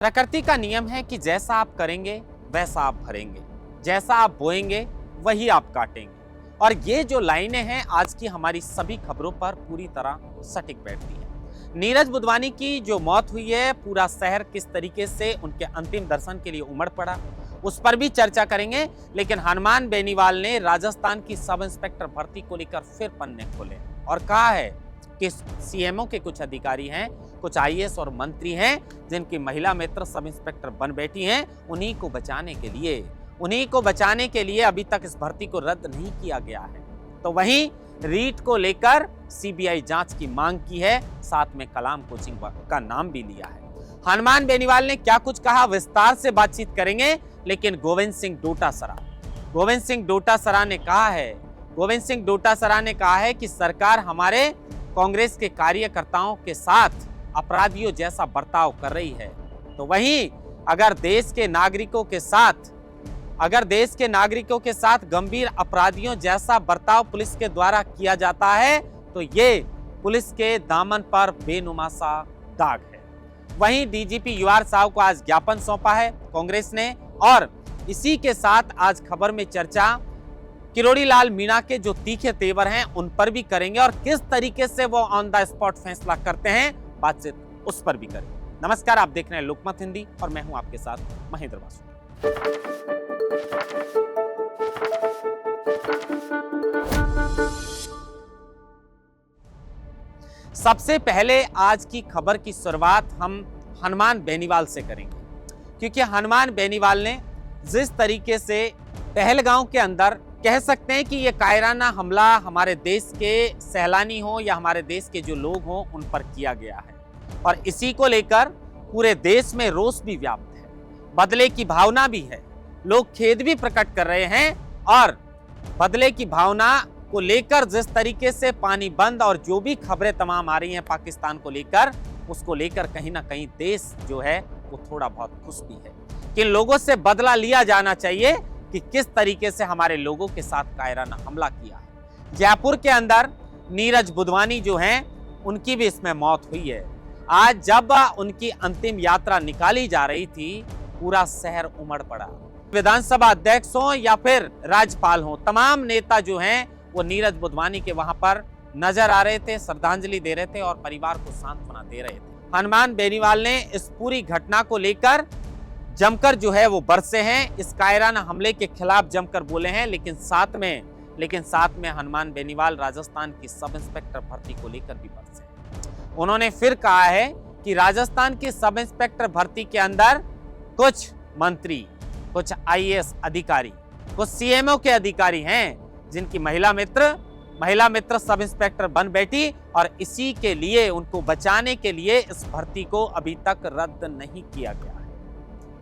प्रकृति का नियम है कि जैसा आप करेंगे वैसा आप भरेंगे, जैसा आप बोएंगे वही आप काटेंगे। और ये जो लाइनें हैं आज की हमारी सभी खबरों पर पूरी तरह सटीक बैठती है। नीरज बुधवानी की जो मौत हुई है, पूरा शहर किस तरीके से उनके अंतिम दर्शन के लिए उमड़ पड़ा, उस पर भी चर्चा करेंगे। लेकिन हनुमान बेनीवाल ने राजस्थान की सब इंस्पेक्टर भर्ती को लेकर फिर पन्ने खोले और कहा है कि सीएमओ के कुछ अधिकारी हैं, कुछ आईएएस और मंत्री हैं जिनकी महिला मित्र सब इंस्पेक्टर बन बैठी हैं। उन्हीं को बचाने के लिए अभी तक इस भर्ती को रद्द नहीं किया गया है। तो वहीं रीट को लेकर सीबीआई जांच की मांग की है, साथ में कलाम कोचिंग का नाम भी लिया है। हनुमान बेनीवाल ने क्या कुछ कहा, विस्तार से बातचीत करेंगे। लेकिन गोविंद सिंह डोटासरा ने कहा है कि सरकार हमारे कांग्रेस के कार्यकर्ताओं के साथ अपराधियों जैसा बर्ताव कर रही है। तो वहीं अगर देश के नागरिकों के साथ गंभीर अपराधियों जैसा बर्ताव पुलिस के द्वारा किया जाता है तो ये पुलिस के दामन पर बेनुमा सा दाग है। वहीं डीजीपी यूआर साहब को आज ज्ञापन सौंपा है कांग्रेस ने। और इसी के साथ आज खबर में चर्चा किरोड़ी लाल मीणा के जो तीखे तेवर हैं उन पर भी करेंगे और किस तरीके से वो ऑन द स्पॉट फैसला करते हैं, बातचीत उस पर भी करेंगे। नमस्कार, आप देख रहे हैं लोकमत हिंदी और मैं हूं आपके साथ महेंद्र वासु। सबसे पहले आज की खबर की शुरुआत हम हनुमान बेनीवाल से करेंगे, क्योंकि हनुमान बेनीवाल ने जिस तरीके से पहलगांव के अंदर कह सकते हैं कि ये कायराना हमला हमारे देश के सैलानी हो या हमारे देश के जो लोग हों उन पर किया गया है और इसी को लेकर पूरे देश में रोष भी व्याप्त है, बदले की भावना भी है, लोग खेद भी प्रकट कर रहे हैं। और बदले की भावना को लेकर जिस तरीके से पानी बंद और जो भी खबरें तमाम आ रही हैं पाकिस्तान को लेकर, उसको लेकर कहीं ना कहीं देश जो है वो थोड़ा बहुत खुश भी है कि लोगों से बदला लिया जाना चाहिए कि किस तरीके से हमारे लोगों के साथ कायराना हमला किया है। जयपुर के अंदर नीरज बुधवानी जो हैं उनकी भी इसमें मौत हुई है। आज जब उनकी अंतिम यात्रा निकाली जा रही थी, पूरा शहर उमड़ पड़ा। विधानसभा अध्यक्ष हो या फिर राज्यपाल हो, तमाम नेता जो हैं वो नीरज बुधवानी के वहां पर नजर आ रहे थे, श्रद्धांजलि दे रहे थे और परिवार को सांत्वना दे रहे थे। हनुमान बेनीवाल ने इस पूरी घटना को लेकर जमकर जो है वो बरसे हैं, इस कायराना हमले के खिलाफ जमकर बोले हैं। लेकिन साथ में हनुमान बेनीवाल राजस्थान की सब इंस्पेक्टर भर्ती को लेकर भी बरसे हैं। उन्होंने फिर कहा है कि राजस्थान की सब इंस्पेक्टर भर्ती के अंदर कुछ मंत्री, कुछ आईएएस अधिकारी, कुछ सीएमओ के अधिकारी हैं जिनकी महिला मित्र सब इंस्पेक्टर बन बैठी और इसी के लिए उनको बचाने के लिए इस भर्ती को अभी तक रद्द नहीं किया गया है।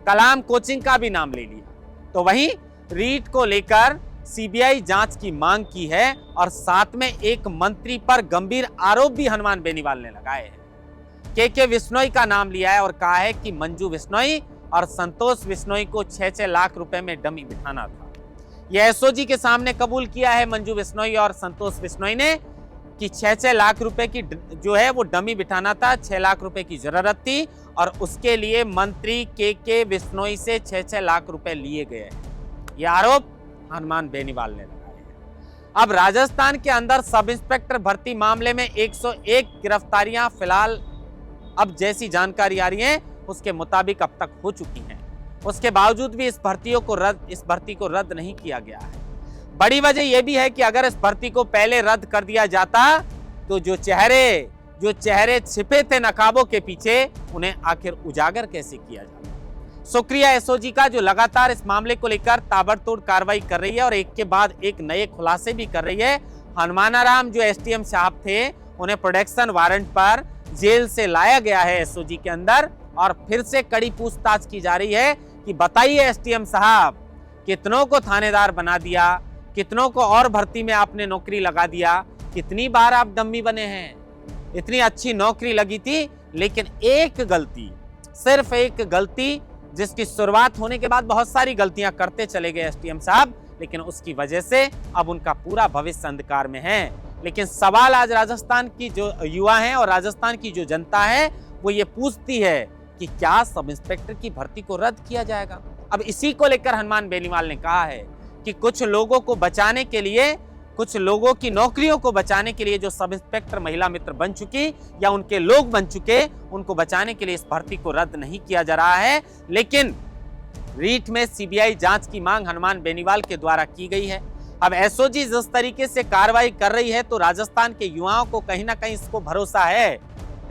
कलाम कोचिंग का भी नाम ले लिया। तो वहीं रीट को लेकर सीबीआई जांच की मांग की है और साथ में एक मंत्री पर गंभीर आरोप भी हनुमान बेनीवाल ने लगाए हैं। के विश्नोई का नाम लिया है और कहा है कि मंजू विश्नोई और संतोष विश्नोई को 6-6 लाख रुपए में डमी बिठाना था। यह एसओजी के सामने कबूल किया है मंजू विश्नोई और संतोष विश्नोई ने कि 6-6 लाख रुपए की जो है वो डमी बिठाना था। 6 लाख रुपए की जरूरत थी और उसके लिए मंत्री के विश्नोई से 6-6 लाख रुपए लिए गए हैं। यह आरोप हनुमान बेनीवाल ने लगाए हैं। अब राजस्थान के अंदर सब इंस्पेक्टर भर्ती मामले में 101 गिरफ्तारियां फिलहाल अब जैसी जानकारी आ रही है उसके मुताबिक अब तक हो चुकी हैं। उसके बावजूद भी इस भर्ती को रद्द नहीं किया गया है। बड़ी वजह यह भी है कि अगर इस भर्ती को पहले रद्द कर दिया जाता तो जो चेहरे छिपे थे नकाबों के पीछे, उन्हें आखिर उजागर कैसे किया जाता। शुक्रिया एसओजी का जो लगातार इस मामले को लेकर ताबड़तोड़ कार्रवाई कर रही है और एक के बाद एक नए खुलासे भी कर रही है। हनुमानाराम जो एसटीएम साहब थे, उन्हें प्रोटेक्शन वारंट पर जेल से लाया गया है एसओजी के अंदर और फिर से कड़ी पूछताछ की जा रही है कि बताइए एसटीएम साहब, कितनों को थानेदार बना दिया, कितनों को और भर्ती में आपने नौकरी लगा दिया, कितनी बार आप डम्मी बने हैं। इतनी अच्छी नौकरी लगी थी, लेकिन सिर्फ एक गलती जिसकी शुरुआत होने के बाद बहुत सारी गलतियां करते चले गए एसटीएम साहब, लेकिन उसकी वजह से अब उनका पूरा भविष्य अंधकार में है। लेकिन सवाल आज राजस्थान की जो युवा हैं और राजस्थान की जो जनता है वो ये पूछती है कि क्या सब इंस्पेक्टर की भर्ती को रद्द किया जाएगा। अब इसी को लेकर हनुमान बेनीवाल ने कहा है कि कुछ लोगों को बचाने के लिए, कुछ लोगों की नौकरियों को बचाने के लिए जो सब इंस्पेक्टर महिला मित्र बन चुकी या उनके लोग बन चुके, उनको बचाने के लिए इस भर्ती को रद्द नहीं किया जा रहा है। लेकिन रीट में सीबीआई जांच की मांग हनुमान बेनीवाल के द्वारा की गई है। अब एसओजी जिस तरीके से कार्रवाई कर रही है तो राजस्थान के युवाओं को कहीं ना कहीं इसको भरोसा है,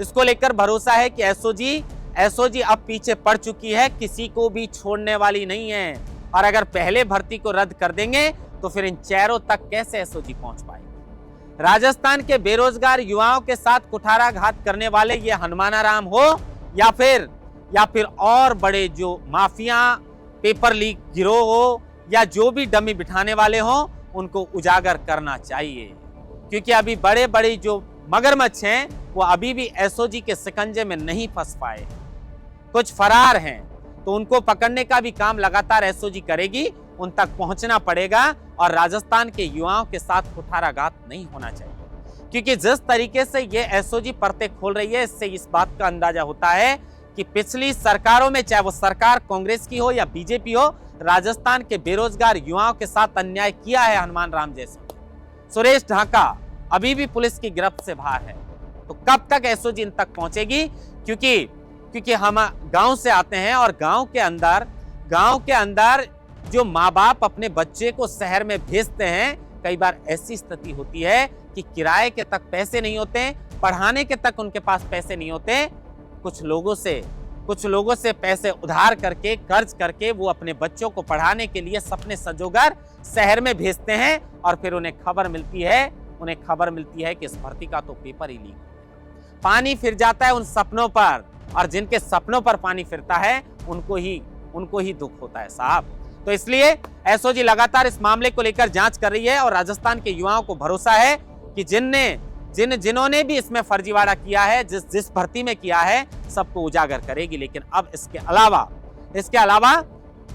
इसको लेकर भरोसा है कि एसओजी अब पीछे पड़ चुकी है, किसी को भी छोड़ने वाली नहीं है। और अगर पहले भर्ती को रद्द कर देंगे तो फिर इन चेहरों तक कैसे एसओजी पहुंच पाएगी। राजस्थान के बेरोजगार युवाओं के साथ कुठाराघात करने वाले ये हनुमानाराम हो या फिर और बड़े जो माफिया पेपर लीक गिरोह हो या जो भी डमी बिठाने वाले हो, उनको उजागर करना चाहिए। क्योंकि अभी बड़े बड़े जो मगरमच्छ हैं वो अभी भी एसओजी के शिकंजे में नहीं फंस पाए, कुछ फरार हैं, तो उनको पकड़ने का भी काम लगातार एसओजी करेगी। उन तक पहुंचना पड़ेगा और राजस्थान के युवाओं के साथ कुठाराघात नहीं होना चाहिए। क्योंकि जिस तरीके से ये एसओजी परतें खोल रही है, इससे इस बात का अंदाजा होता है कि पिछली सरकारों में, चाहे वो सरकार कांग्रेस की हो या बीजेपी हो, राजस्थान के बेरोजगार युवाओं के साथ अन्याय किया है हनुमान राम जैसे। सुरेश ढाका अभी भी पुलिस की गिरफ्त से बाहर है, तो कब तक एसओजी इन तक पहुंचेगी? क्योंकि हम गांव से आते हैं और गांव के अंदर जो माँ बाप अपने बच्चे को शहर में भेजते हैं, कई बार ऐसी स्थिति होती है कि किराए के तक पैसे नहीं होते, पढ़ाने के तक उनके पास पैसे नहीं होते। कुछ लोगों से पैसे उधार करके, कर्ज करके वो अपने बच्चों को पढ़ाने के लिए सपने संजोकर शहर में भेजते हैं और फिर उन्हें खबर मिलती है कि इस भर्ती का तो पेपर ही लीक। पानी फिर जाता है उन सपनों पर, और जिनके सपनों पर पानी फिरता है उनको ही दुख होता है साहब। तो इसलिए एसओजी लगातार इस मामले को लेकर जांच कर रही है और राजस्थान के युवाओं को भरोसा है कि जिन्होंने भी इसमें फर्जीवाड़ा किया है, जिस भर्ती में किया है, सबको उजागर करेगी। लेकिन अब इसके अलावा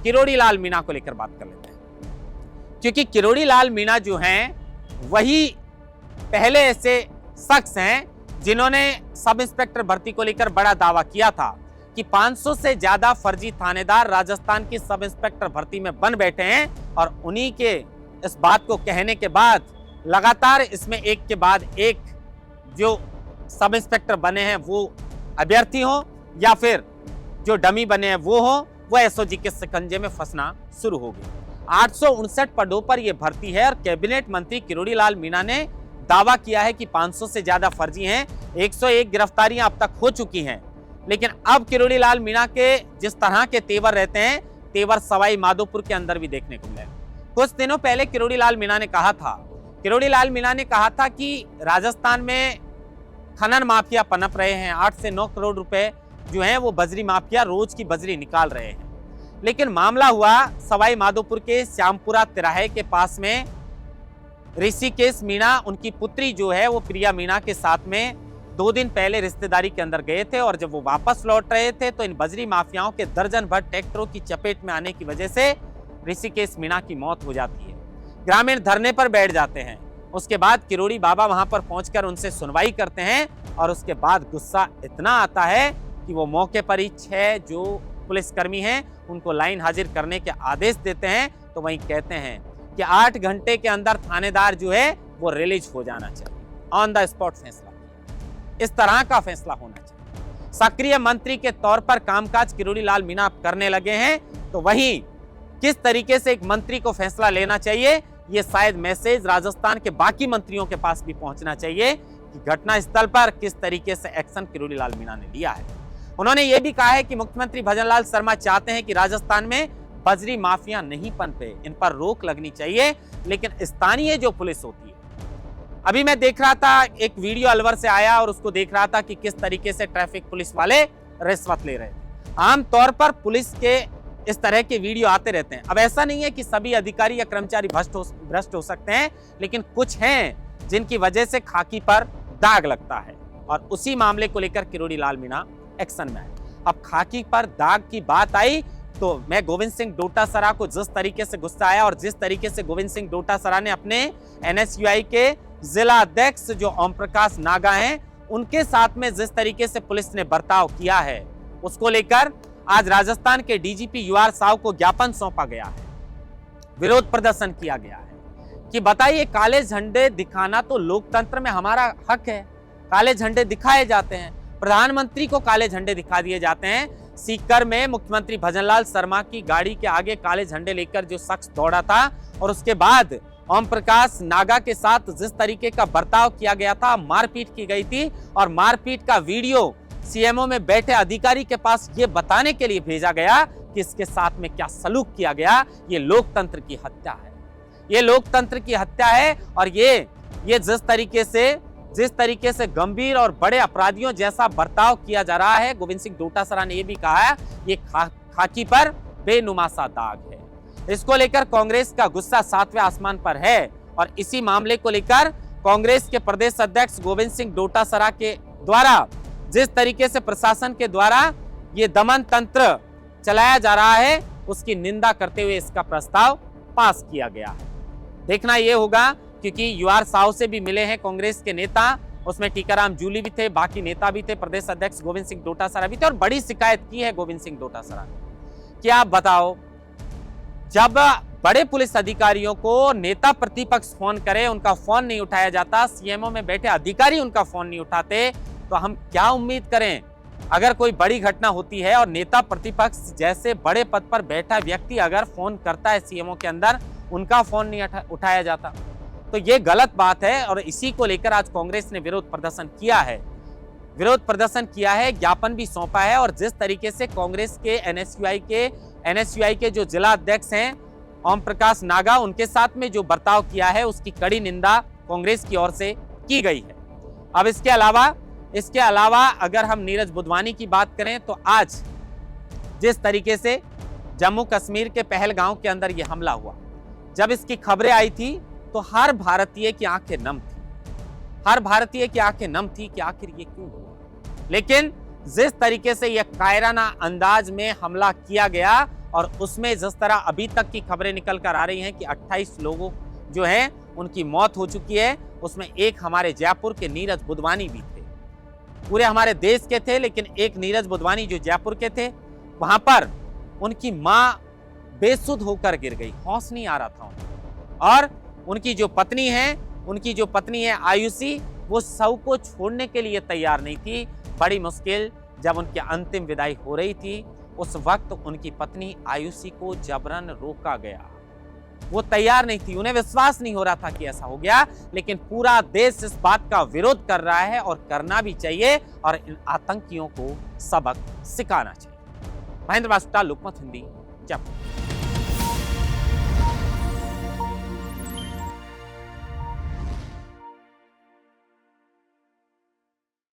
किरोड़ी लाल मीणा को लेकर बात कर लेते हैं। क्योंकि किरोड़ी लाल मीणा जो हैं, वही पहले ऐसे शख्स हैं जिन्होंने सब इंस्पेक्टर भर्ती को लेकर बड़ा दावा किया था कि 500 से ज्यादा फर्जी थानेदार राजस्थान की सब इंस्पेक्टर भर्ती में बन बैठे हैं। और उन्हीं के इस बात को कहने के बाद लगातार इसमें एक के बाद एक जो सब इंस्पेक्टर बने हैं वो अभ्यर्थी हो या फिर जो डमी बने हैं वो एसओजी के शिकंजे में फंसना शुरू हो गई। 859 पदों पर यह भर्ती है और कैबिनेट मंत्री किरोड़ी लाल मीणा ने दावा किया है कि 500 से ज्यादा फर्जी हैं। 101 गिरफ्तारियां अब तक हो चुकी हैं। लेकिन अब किरोड़ी लाल मीणा के जिस तरह के तेवर रहते हैं, तेवर सवाई माधोपुर के अंदर भी देखने को मिले। कुछ दिनों पहले किरोड़ी लाल मीणा ने कहा था कि राजस्थान में खनन माफिया पनप रहे हैं। 8 से 9 करोड़ रुपए जो हैं वो बजरी माफिया रोज की बजरी निकाल रहे हैं। लेकिन मामला हुआ सवाई माधोपुर के श्यामपुरा तिराहे के पास में। ऋषिकेश मीणा, उनकी पुत्री जो है वो प्रिया मीणा के साथ में 2 दिन पहले रिश्तेदारी के अंदर गए थे और जब वो वापस लौट रहे थे तो इन बजरी माफियाओं के दर्जन भर ट्रैक्टरों की चपेट में आने की वजह से ऋषिकेश मीणा की मौत हो जाती है। ग्रामीण धरने पर बैठ जाते हैं। उसके बाद किरोड़ी बाबा वहां पर पहुंचकर उनसे सुनवाई करते हैं और उसके बाद गुस्सा इतना आता है कि वो मौके पर ही 6 जो पुलिसकर्मी हैं उनको लाइन हाजिर करने के आदेश देते हैं। तो वहीं कहते हैं कि 8 घंटे के अंदर थानेदार जो है वो रिलीज हो जाना चाहिए। ऑन द स्पॉट फैसला, इस तरह का फैसला होना चाहिए। सक्रिय मंत्री के तौर पर कामकाज किरोड़ी लाल मीणा करने लगे हैं, तो वहीं किस तरीके से एक मंत्री को फैसला लेना चाहिए, ये शायद मैसेज राजस्थान के बाकी मंत्रियों के पास भी पहुंचना चाहिए कि घटना स्थल पर किस तरीके से एक्शन किरोड़ी लाल मीणा ने लिया है। उन्होंने ये भी कहा है कि मुख्यमंत्री भजनलाल शर्मा चाहते हैं कि राजस्थान में बजरी माफिया नहीं पनपे, इन पर रोक लगनी चाहिए। लेकिन स्थानीय जो पुलिस होती है, अभी मैं देख रहा था एक वीडियो अलवर से आया और उसको देख रहा था कि किस तरीके से ट्रैफिक पुलिस वाले रिश्वत ले रहे थे। आमतौर पर पुलिस के इस तरह के वीडियो आते रहते हैं। अब ऐसा नहीं है कि सभी अधिकारी या कर्मचारी भ्रष्ट हो सकते हैं, लेकिन कुछ हैं जिनकी वजह से खाकी पर दाग लगता है और उसी मामले को लेकर किरोड़ी लाल मीणा एक्शन में आए। अब खाकी पर दाग की बात आई तो मैं गोविंद सिंह डोटासरा को जिस तरीके से गुस्सा आया और जिस तरीके से गोविंद सिंह डोटासरा ने अपने एनएसयूआई के जिला अध्यक्ष जो ओम प्रकाश नागा हैं उनके साथ में जिस तरीके से पुलिस ने बर्ताव किया है, उसको लेकर आज राजस्थान के डीजीपी यूआर साव को ज्ञापन सौंपा गया है, विरोध प्रदर्शन किया गया है कि बताइए, काले झंडे दिखाना तो लोकतंत्र में हमारा हक है। काले झंडे दिखाए जाते हैं, प्रधानमंत्री को काले झंडे दिखा दिए जाते हैं। सीकर में मुख्यमंत्री भजनलाल शर्मा की गाड़ी के आगे काले झंडे लेकर जो शख्स दौड़ा था और उसके बाद ओम प्रकाश नागा के साथ जिस तरीके का बर्ताव किया गया था, मारपीट की गई थी और मारपीट का वीडियो सीएमओ में बैठे अधिकारी के पास ये बताने के लिए भेजा गया कि इसके साथ में क्या सलूक किया गया। ये लोकतंत्र की हत्या है, ये लोकतंत्र की हत्या है। और ये जिस तरीके से गंभीर और बड़े अपराधियों जैसा बर्ताव किया जा रहा है, गोविंद सिंह डोटासरा ने यह भी कहा है, ये खाकी पर बेनुमा सा दाग है। इसको लेकर कांग्रेस का गुस्सा 7वें आसमान पर है और इसी मामले को लेकर कांग्रेस के प्रदेश अध्यक्ष गोविंद सिंह डोटासरा के द्वारा जिस तरीके से प्रशासन के द्वारा ये दमन तंत्र चलाया जा रहा है, उसकी निंदा करते हुए इसका प्रस्ताव पास किया गया है। देखना यह होगा, क्योंकि यूआर साव से भी मिले हैं कांग्रेस के नेता, उसमें टीकाराम जूली भी थे, बाकी नेता भी थे, प्रदेश अध्यक्ष गोविंद सिंह डोटासरा भी थे और बड़ी शिकायत की है गोविंद सिंह डोटासरा ने कि आप बताओ, जब बड़े पुलिस अधिकारियों को नेता प्रतिपक्ष फोन करे, उनका फोन नहीं उठाया जाता, सीएमओ में बैठे अधिकारी उनका फोन नहीं उठाते, तो हम क्या उम्मीद करें। अगर कोई बड़ी घटना होती है और नेता प्रतिपक्ष जैसे बड़े पद पर बैठा व्यक्ति अगर फोन करता है सीएमओ के अंदर, उनका फोन नहीं उठाया जाता, तो ये गलत बात है। और इसी को लेकर आज कांग्रेस ने विरोध प्रदर्शन किया है, ज्ञापन भी सौंपा है। और जिस तरीके से कांग्रेस के एनएसयूआई के जो जिला अध्यक्ष हैं ओम प्रकाश नागा, उनके साथ में जो बर्ताव किया है, उसकी कड़ी निंदा कांग्रेस की ओर से की गई है। अब इसके अलावा अगर हम नीरज बुधवानी की बात करें, तो आज जिस तरीके से जम्मू कश्मीर के पहलगांव के अंदर यह हमला हुआ, जब इसकी खबरें आई थी तो हर भारतीय की आंखें नम थी कि आखिर ये क्यों हुआ। लेकिन जिस तरीके से यह कायराना अंदाज में हमला किया गया और उसमें जिस तरह अभी तक की खबरें निकल कर आ रही हैं कि 28 लोगों जो हैं उनकी मौत हो चुकी है, उसमें एक हमारे जयपुर के नीरज बुधवानी भी थे। पूरे हमारे देश के थे, लेकिन एक नीरज बुधवानी जो जयपुर के थे, वहां पर उनकी मां बेसुध होकर गिर गई, होश नहीं आ रहा था उनको। और उनकी जो पत्नी है आयुषी, वो शव को छोड़ने के लिए तैयार नहीं थी। बड़ी मुश्किल जब उनकी अंतिम विदाई हो रही थी, उस वक्त उनकी पत्नी आयुषी को जबरन रोका गया। वो तैयार नहीं थी, उन्हें विश्वास नहीं हो रहा था कि ऐसा हो गया। लेकिन पूरा देश इस बात का विरोध कर रहा है और करना भी चाहिए और इन आतंकियों को सबक सिखाना चाहिए। महेंद्र वासुटा, लोकमत हिंदी, जयपुर।